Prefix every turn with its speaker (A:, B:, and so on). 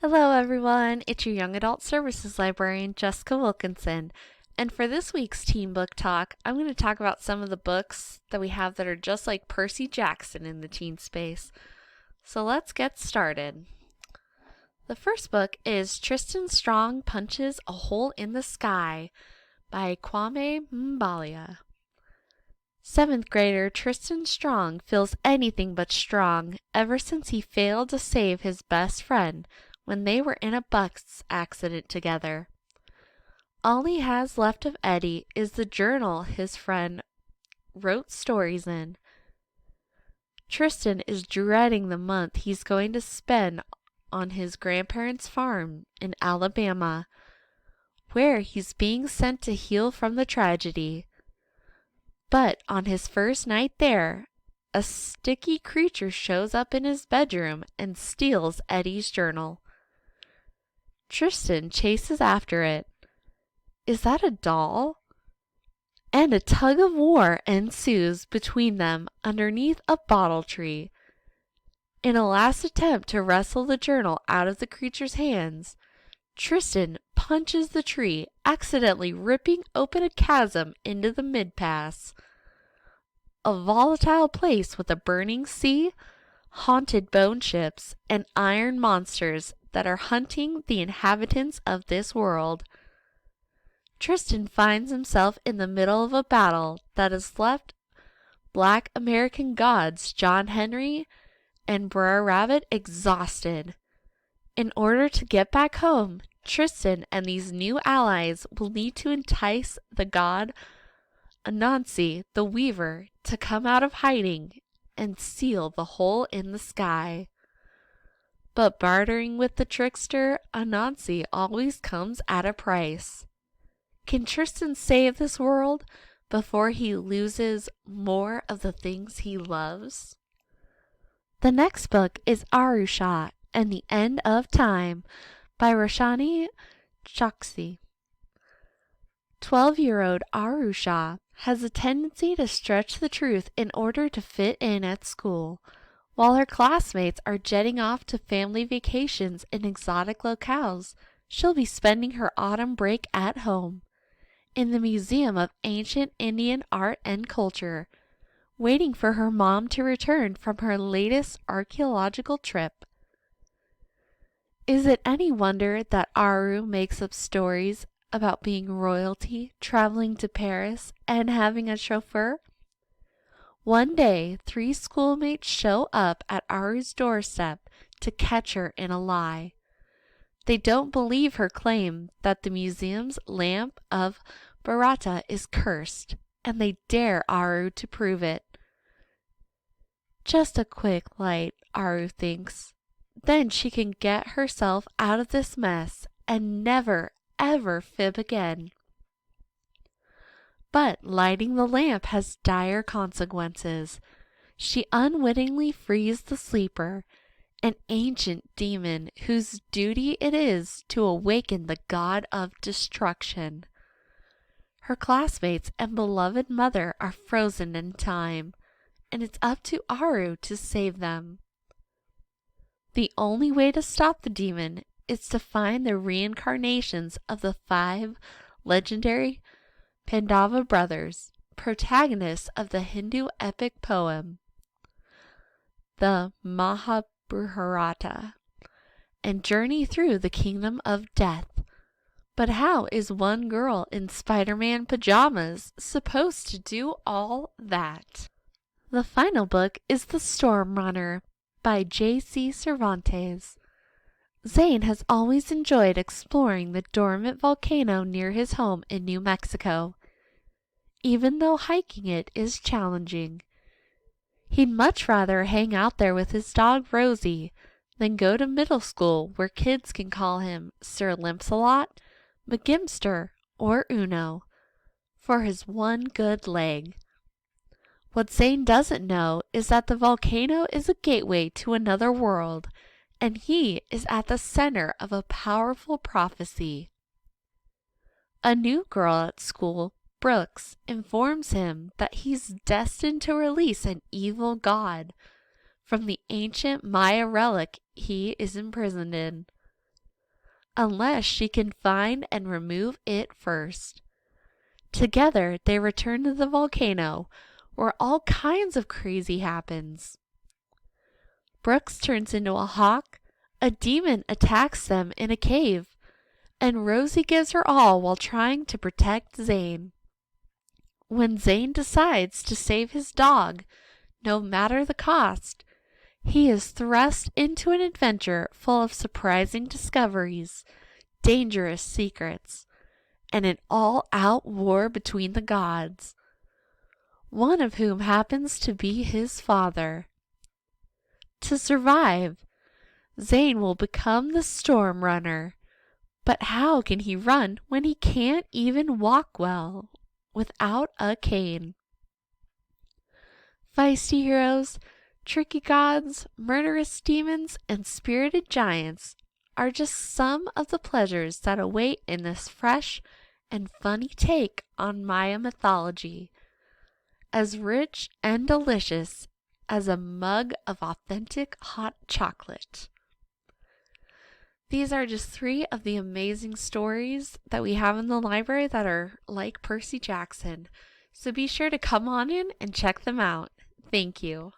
A: Hello, everyone. It's your Young Adult Services Librarian, Jessica Wilkinson. And for this week's Teen Book Talk, I'm going to talk about some of the books that we have that are just like Percy Jackson in the teen space. So let's get started. The first book is Tristan Strong Punches a Hole in the Sky by Kwame Mbalia. Seventh grader Tristan Strong feels anything but strong ever since he failed to save his best friend when they were in a bus accident together. All he has left of Eddie is the journal his friend wrote stories in. Tristan is dreading the month he's going to spend on his grandparents' farm in Alabama, where he's being sent to heal from the tragedy. But on his first night there, a sticky creature shows up in his bedroom and steals Eddie's journal. Tristan chases after it. Is that a doll? And a tug of war ensues between them underneath a bottle tree. In a last attempt to wrestle the journal out of the creature's hands, Tristan punches the tree, accidentally ripping open a chasm into the mid-pass. A volatile place with a burning sea, haunted bone ships, and iron monsters that are hunting the inhabitants of this world. Tristan finds himself in the middle of a battle that has left Black American gods John Henry and Brer Rabbit exhausted. In order to get back home, Tristan and these new allies will need to entice the god Anansi the Weaver to come out of hiding and seal the hole in the sky. But bartering with the trickster, Anansi always comes at a price. Can Tristan save this world before he loses more of the things he loves? The next book is Arusha and the End of Time by Roshani Chokshi. 12-year-old Arusha has a tendency to stretch the truth in order to fit in at school. While her classmates are jetting off to family vacations in exotic locales, she'll be spending her autumn break at home, in the Museum of Ancient Indian Art and Culture, waiting for her mom to return from her latest archaeological trip. Is it any wonder that Aru makes up stories about being royalty, traveling to Paris, and having a chauffeur? One day, 3 schoolmates show up at Aru's doorstep to catch her in a lie. They don't believe her claim that the museum's lamp of Bharata is cursed, and they dare Aru to prove it. Just a quick light, Aru thinks. Then she can get herself out of this mess and never, ever fib again. But lighting the lamp has dire consequences. She unwittingly frees the sleeper, an ancient demon whose duty it is to awaken the god of destruction. Her classmates and beloved mother are frozen in time, and it's up to Aru to save them. The only way to stop the demon is to find the reincarnations of the 5 legendary Pandava brothers, protagonists of the Hindu epic poem, the Mahabharata, and journey through the kingdom of death. But how is one girl in Spider-Man pajamas supposed to do all that? The final book is The Stormrunner by J.C. Cervantes. Zane has always enjoyed exploring the dormant volcano near his home in New Mexico, even though hiking it is challenging. He'd much rather hang out there with his dog Rosie than go to middle school where kids can call him Sir Limps-a-Lot, McGimster, or Uno for his one good leg. What Zane doesn't know is that the volcano is a gateway to another world, and he is at the center of a powerful prophecy. A new girl at school, Brooks, informs him that he's destined to release an evil god from the ancient Maya relic he is imprisoned in. unless she can find and remove it first. Together they return to the volcano, where all kinds of crazy happens. Brooks turns into a hawk, a demon attacks them in a cave, and Rosie gives her all while trying to protect Zane. When Zane decides to save his dog, no matter the cost, he is thrust into an adventure full of surprising discoveries, dangerous secrets, and an all-out war between the gods, one of whom happens to be his father. To survive, Zane will become the Stormrunner. But how can he run when he can't even walk well without a cane? Feisty heroes, tricky gods, murderous demons, and spirited giants are just some of the pleasures that await in this fresh and funny take on Maya mythology, as rich and delicious as a mug of authentic hot chocolate. These are just 3 of the amazing stories that we have in the library that are like Percy Jackson. So be sure to come on in and check them out. Thank you.